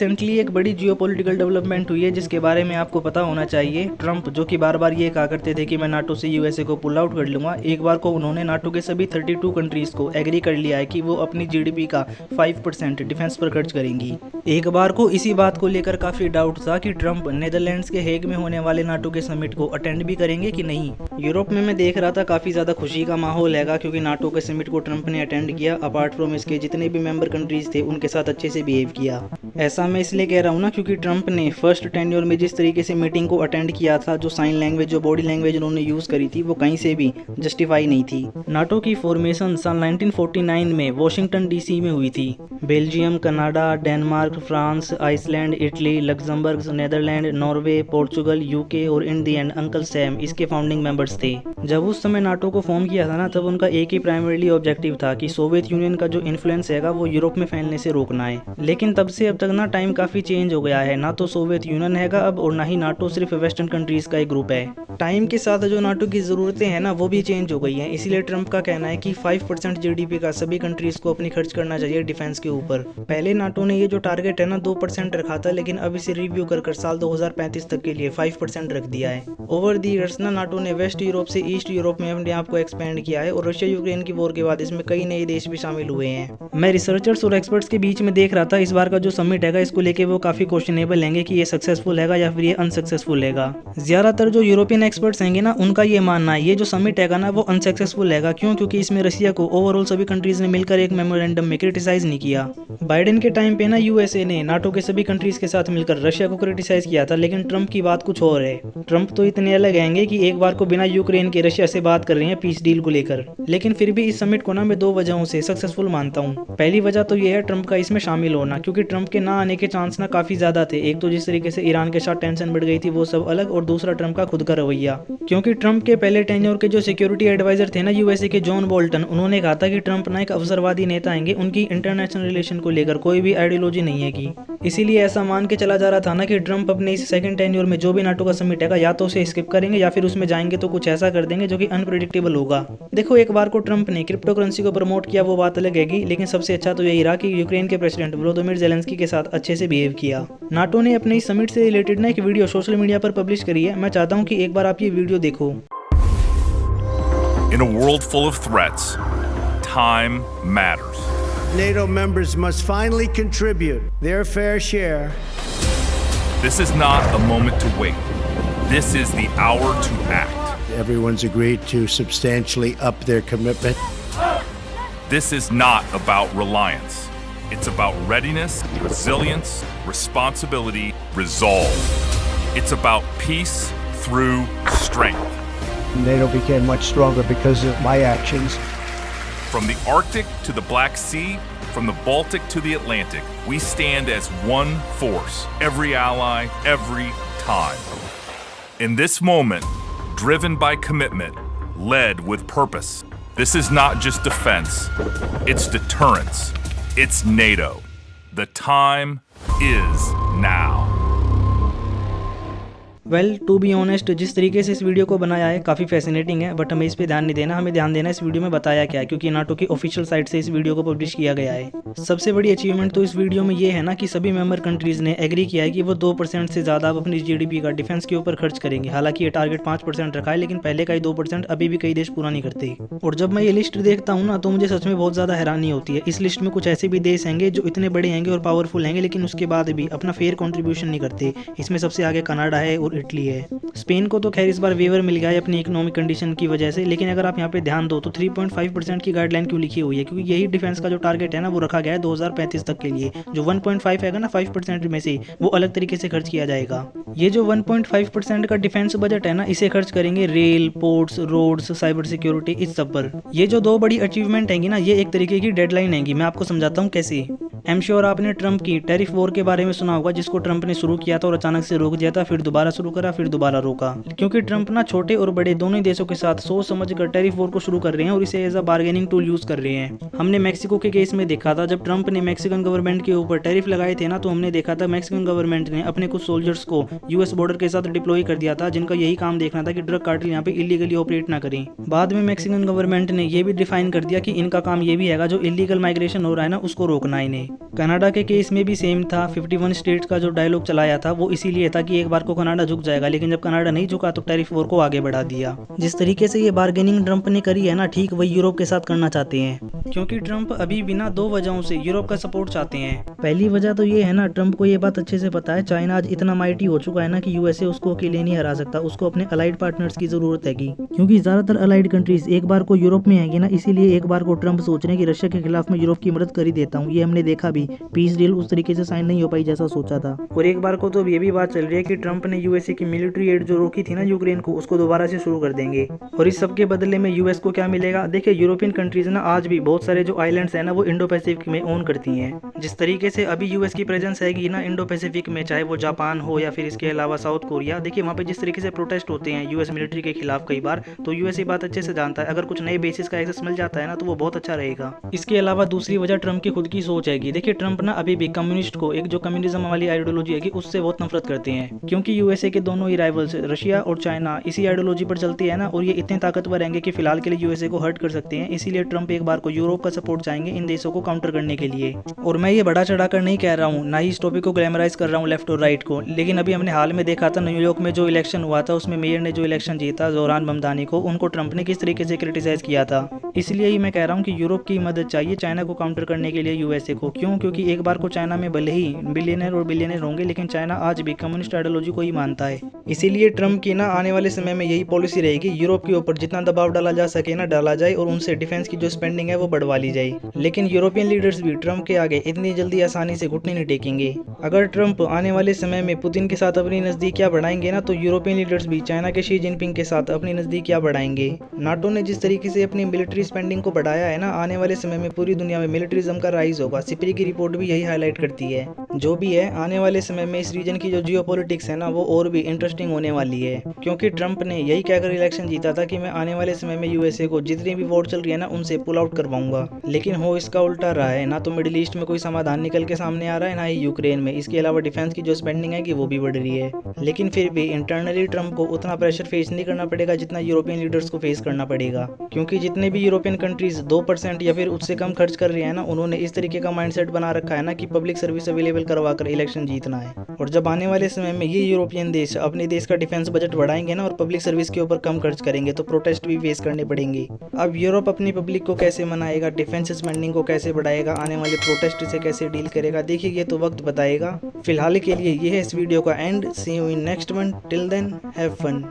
Recently एक बड़ी geopolitical development हुई है जिसके बारे में आपको पता होना चाहिए। ट्रम्प जो कि बार बार ये कहा करते थे कि मैं नाटो से यूएसए को पुल आउट कर लूंगा, एक बार को उन्होंने नाटो के सभी 32 कंट्रीज को एग्री कर लिया है कि वो अपनी जीडीपी का 5% डिफेंस पर खर्च करेंगी। एक बार को इसी बात को लेकर काफी डाउट था कि ट्रम्प नेदरलैंड्स के हेग में होने वाले नाटो के समिट को अटेंड भी करेंगे कि नहीं। यूरोप में मैं देख रहा था काफी ज्यादा खुशी का माहौल हैगा क्योंकि नाटो के समिट को ट्रम्प ने अटेंड किया। अपार्ट फ्रॉम इसके जितने भी मेंबर कंट्रीज थे उनके साथ अच्छे से बिहेव किया। ऐसा मैं इसलिए कह रहा हूँ ना क्योंकि ट्रम्प ने फर्स्ट टेन्योर में जिस तरीके से मीटिंग को अटेंड किया था, जो साइन लैंग्वेज जो बॉडी लैंग्वेज उन्होंने यूज करी थी वो कहीं से भी जस्टिफाई नहीं थी। नाटो की फॉर्मेशन साल 1949 में वॉशिंगटन डीसी में हुई थी। Belgium, Canada, Denmark, France, Iceland, Italy, Luxembourg, Netherland, Norway, Portugal, UK और in the end Uncle Sam इसके फाउंडिंग मेंबर्स थे। जब उस समय नाटो को फॉर्म किया था ना, तब उनका एक ही प्राइमरीली ऑब्जेक्टिव था कि सोवियत यूनियन का जो इन्फ्लुएंस हैगा वो यूरोप में फैलने से रोकना है। लेकिन तब से अब तक ना टाइम काफी चेंज हो गया है। ना तो सोवियत यूनियन हैगा अब और ना ही नाटो सिर्फ वेस्टर्न कंट्रीज का एक ग्रुप है। टाइम के साथ जो नाटो की जरूरतें हैं ना वो भी चेंज हो गई हैं। इसीलिए ट्रम्प का कहना है कि 5% जीडीपी का सभी कंट्रीज को अपनी खर्च करना चाहिए डिफेंस के ऊपर। पहले नाटो ने ये जो टारगेट है ना 2% रखा था, लेकिन अब इसे रिव्यू कर साल 2035 तक के लिए 5% रख दिया है। ओवर दी ईयर्स ना नाटो ने वेस्ट यूरोप से ईस्ट यूरोप में अपने आप को एक्सपेंड किया है और रशिया यूक्रेन की वॉर के बाद इसमें कई नए देश भी शामिल हुए हैं। मैं रिसर्चर्स और एक्सपर्ट्स के बीच में देख रहा था इस बार का जो समिट हैगा इसको लेके वो काफी क्वेश्चनेबल हैंगे कि ये सक्सेसफुल हैगा या फिर ये अनसक्सेसफुल हैगा। ज्यादातर जो यूरोपियन एक्सपर्ट्स हैंगे ना उनका ये मानना है ये जो समिट हैगा ना वो अनसक्सेसफुल हैगा। क्यों? क्योंकि इसमें रशिया को ओवरऑल सभी कंट्रीज ने मिलकर एक मेमोरेंडम में क्रिटिसाइज नहीं किया। बाइडेन के टाइम पे ना यूएसए ने नाटो के सभी कंट्रीज के साथ मिलकर रशिया को क्रिटिसाइज किया था, लेकिन ट्रम्प की बात कुछ और है। ट्रम्प तो इतने अलग हैंगे कि एक बार को बिना यूक्रेन के रशिया से बात कर रहे हैं पीस डील को लेकर। लेकिन फिर भी इस समिट को ना मैं 2 वजहों से सक्सेसफुल मानता हूँ। पहली वजह तो ये है ट्रम्प का इसमें शामिल होना, क्योंकि ट्रम्प के ना आने के चांस ना काफी ज्यादा थे। एक तो जिस तरीके से ईरान के साथ टेंशन बढ़ गई थी वो सब अलग, और दूसरा ट्रम्प का खुद का रवैया। क्योंकि ट्रम्प के पहले टेन्योर के जो सिक्योरिटी एडवाइजर थे ना यूएसए के जॉन बोल्टन, उन्होंने कहा था कि ट्रम्प ना एक अवसरवादी नेता आएंगे, उनकी इंटरनेशनल रिलेशन को लेकर कोई भी आइडियोलॉजी नहीं है की। इसीलिए ऐसा मान के चला जा रहा था ना कि ट्रम्प अपने इस सेकंड टेन्योर में जो भी नाटो का समिट है या तो उसे स्किप करेंगे या फिर उसमें जाएंगे तो कुछ ऐसा कर देंगे जो कि अनप्रेडिक्टेबल होगा। देखो, एक बार को ट्रम्प ने क्रिप्टो करेंसी को प्रमोट किया वो बात अलग हैगी, लेकिन सबसे अच्छा तो यही रहा कि यूक्रेन के प्रेसिडेंट वोलोदिमीर ज़ेलेंस्की के साथ अच्छे से बिहेव किया। नाटो ने अपने इस समिट से रिलेटेड ना एक वीडियो सोशल मीडिया पर पब्लिश करी है। मैं चाहता हूँ कि एक बार आप ये वीडियो देखो। In a world full of threats, time matters. NATO members must finally contribute their fair share. This is not a moment to wait. This is the hour to act. Everyone's agreed to substantially up their commitment. This is not about reliance. It's about readiness, resilience, responsibility, resolve. It's about peace through strength. NATO became much stronger because of my actions. From the Arctic to the Black Sea, from the Baltic to the Atlantic, we stand as one force, every ally, every time. In this moment, driven by commitment, led with purpose. This is not just defense, it's deterrence. It's NATO. The time is now. Well to be honest, जिस तरीके से इस video को बनाया है काफ़ी fascinating है, but हमें इस पे ध्यान नहीं देना। हमें ध्यान देना इस वीडियो में बताया क्या है, क्योंकि नाटो की ऑफिशियल साइट से इस वीडियो को पब्लिश किया गया है। सबसे बड़ी अचीवमेंट तो इस वीडियो में ये है ना कि सभी मेंबर कंट्रीज ने एग्री किया है कि वो 2% से ज़्यादा अपनी जीडीपी का डिफेंस के ऊपर खर्च करेंगे। हालांकि ये टारगेट 5% रखा है, लेकिन पहले का ही 2% अभी भी कई देश पूरा नहीं करते। और जब मैं ये लिस्ट देखता हूँ ना तो मुझे सच में बहुत ज़्यादा हैरानी होती है। इस लिस्ट में कुछ ऐसे भी देश हैंगे जो इतने बड़े हैंगे और पावरफुल हैंगे, लेकिन उसके बाद भी अपना फेयर कॉन्ट्रीब्यूशन नहीं करते। इसमें सबसे आगे कनाडा है और इटली है। स्पेन को तो खैर इस बार वेवर मिल गया है अपनी इकोनॉमिक कंडीशन की वजह से, लेकिन अगर आप यहाँ पे ध्यान दो तो 3.5% की गाइडलाइन क्यों लिखी हुई है? क्योंकि यही डिफेंस का जो टारगेट है ना वो रखा गया है 2035 तक के लिए। जो 1.5 हैगा ना 5% में से, वो अलग तरीके से खर्च किया जाएगा। ये जो 1.5% का डिफेंस बजट है ना, इसे खर्च करेंगे rail, ports, roads, cyber security, इस सब पर। ये जो 2 बड़ी अचीवमेंट हैगी ना, ये एक तरीके की डेडलाइन हैगी। मैं आपको समझाता हूँ कैसे। आई एम श्योर आपने ट्रम्प की टैरिफ वॉर के बारे में सुना होगा, जिसको ट्रम्प ने शुरू किया था और अचानक से रोक दिया था, फिर दोबारा शुरू शुरू करा फिर दोबारा रोका, क्योंकि ट्रंप ना छोटे और बड़े दोनों ही देशों के साथ सोच समझकर टैरिफ वॉर को शुरू कर रहे हैं और इसे as a bargaining tool use कर रहे हैं। हमने मैक्सिको के केस में देखा था, जब ट्रंप ने मैक्सिकन गवर्नमेंट के ऊपर टैरिफ लगाए थे ना, तो हमने देखा था मैक्सिकन गवर्नमेंट ने अपने कुछ सोल्जर्स को यूएस बॉर्डर के साथ डिप्लॉय कर दिया था, जिनका यही काम देखना था कि ड्रग कार्टेल यहाँ पे इलीगली ऑपरेट ना करें। बाद में मैक्सिकन गवर्नमेंट ने ये भी डिफाइन कर दिया कि इनका काम ये भी है जो इलीगल माइग्रेशन हो रहा है ना उसको रोकना इन्हें। कनाडा के केस में भी सेम था। 51 स्टेट्स का जो डायलॉग चलाया था वो इसीलिए था कि एक बार को कनाडा झुक जाएगा, लेकिन जब कनाडा नहीं झुका तो टैरिफ वॉर को आगे बढ़ा दिया। जिस तरीके से ये बार्गेनिंग ट्रंप ने करी है ना, ठीक वही यूरोप के साथ करना चाहते हैं, क्योंकि ट्रंप अभी बिना दो वजहों से यूरोप का सपोर्ट चाहते हैं। पहली वजह तो ये है ना, ट्रंप को ये बात अच्छे से पता है चाइना आज इतना माइटी हो चुका है ना कि यूएसए उसको अकेले नहीं हरा सकता, उसको अपने अलाइड पार्टनर्स की जरूरत है, क्योंकि ज्यादातर अलाइड कंट्रीज एक बार को यूरोप में आएंगे ना, इसीलिए एक बार को ट्रंप सोच रहे हैं कि रशिया के खिलाफ मैं यूरोप की मदद कर ही देता हूँ। ये हमने देखा भी, पीस डील उस तरीके से साइन नहीं हो पाई जैसा सोचा था। और एक बार को तो ये भी बात चल रही है कि ट्रंप ने यूएसए की मिलिट्री एड जो रोकी थी ना यूक्रेन को, उसको दोबारा से शुरू कर देंगे। और इस सब के बदले में यूएस को क्या मिलेगा? देखिए, यूरोपियन कंट्रीज ना आज भी बहुत सारे जो आइलैंड्स है ना वो इंडो पैसिफिक में ओन करती हैं। जिस तरीके से अभी यूएस की प्रेजेंस हैगी ना इंडो पैसिफिक में, चाहे वो जापान हो या फिर इसके अलावा साउथ कोरिया, देखिए वहाँ पे जिस तरीके से प्रोटेस्ट होते हैं यूएस मिलिट्री के खिलाफ कई बार, तो यूएस ये बात अच्छे से जानता है। अगर कुछ नए बेसिस का एक्सेस मिल जाता है ना तो वो बहुत अच्छा रहेगा। इसके अलावा दूसरी वजह ट्रंप की खुद की सोच है। देखिए, ट्रंप ना अभी भी कम्युनिस्ट को, एक जो कम्युनिज्म वाली आइडियोलॉजी है उससे बहुत नफरत करते हैं, क्योंकि यूएसए के दोनों ही राइवल्स रशिया और चाइना इसी आइडियोलॉजी पर चलती है ना, और ये इतने ताकतवर रहेंगे कि फिलहाल के लिए यूएसए को हर्ट कर सकते हैं। इसीलिए ट्रंप एक बार को यूरोप का सपोर्ट चाहेंगे इन देशों को काउंटर करने के लिए। और मैं ये बड़ा चढ़ाकर नहीं कह रहा हूँ, ना ही इस टॉपिक को ग्लैमराइज कर रहा हूँ लेफ्ट और राइट को, लेकिन अभी हमने हाल में देखा था न्यूयॉर्क में जो इलेक्शन हुआ था, उसमें मेयर ने जो इलेक्शन जीता जोहरान ममदानी को, उनको ट्रंप ने किस तरीके से क्रिटिसाइज किया था। इसलिए ही मैं कह रहा हूँ कि यूरोप की मदद चाहिए चाइना को काउंटर करने के लिए यूएसए को। क्यों? क्योंकि एक बार को चाइना में भले ही बिलियनर और बिलियनर होंगे, लेकिन चाइना आज भी कम्युनिस्ट आइडियोलॉजी को ही मानता है। इसीलिए ट्रंप की ना आने वाले समय में यही पॉलिसी रहेगी, यूरोप के ऊपर जितना दबाव डाला जा सके ना डाला जाए, और उनसे डिफेंस की जो स्पेंडिंग है वो बढ़वा ली जाए। लेकिन यूरोपियन लीडर्स भी ट्रंप के आगे इतनी जल्दी आसानी से घुटने नहीं टेकेंगे। अगर ट्रंप आने वाले समय में पुतिन के साथ अपनी नजदीकियां बढ़ाएंगे ना, तो यूरोपियन लीडर्स भी चाइना के शी जिनपिंग के साथ अपनी नजदीकियां बढ़ाएंगे। नाटो ने जिस तरीके से अपनी मिलिट्री स्पेंडिंग को बढ़ाया है ना, आने वाले समय में पूरी दुनिया में मिलिट्रिज्म का राइज होगा। सिपरी की रिपोर्ट भी यही हाईलाइट करती है। जो भी है, आने वाले समय में इस रीजन की जो जियोपॉलिटिक्स है ना वो और भी इंटरेस्टिंग होने वाली है, क्योंकि ट्रंप ने यही कहकर इलेक्शन जीता था कि मैं आने वाले समय में यूएसए को जितनी भी वॉर चल रही है ना उनसे पुल आउट करवाऊंगा। लेकिन हो इसका उल्टा रहा है, ना तो मिडिल ईस्ट में कोई समाधान निकल के सामने आ रहा है, ना ही यूक्रेन में। इसके अलावा डिफेंस की जो स्पेंडिंग है कि वो भी बढ़ रही है। लेकिन फिर भी इंटरनली ट्रंप को उतना प्रेशर फेस नहीं करना पड़ेगा जितना यूरोपियन लीडर्स को फेस करना पड़ेगा, क्योंकि जितने भी यूरोपियन कंट्रीज 2% या फिर उससे कम खर्च कर रही है ना, उन्होंने इस तरीके का माइंडसेट बना रखा है ना कि पब्लिक सर्विस अवेलेबल करवा कर इलेक्शन जीतना है। और जब आने वाले समय में ये यूरोपियन देश अपने देश का डिफेंस बजट बढ़ाएंगे ना और पब्लिक सर्विस के ऊपर कम खर्च करेंगे, तो प्रोटेस्ट भी फेस करने पड़ेंगे। अब यूरोप अपनी पब्लिक को कैसे मनाएगा, डिफेंस स्पेंडिंग को कैसे बढ़ाएगा, आने वाले प्रोटेस्ट से कैसे डील करेगा, देखिए ये तो वक्त बताएगा। फिलहाल के लिए ये है इस वीडियो का end. See you in next one, till then have fun.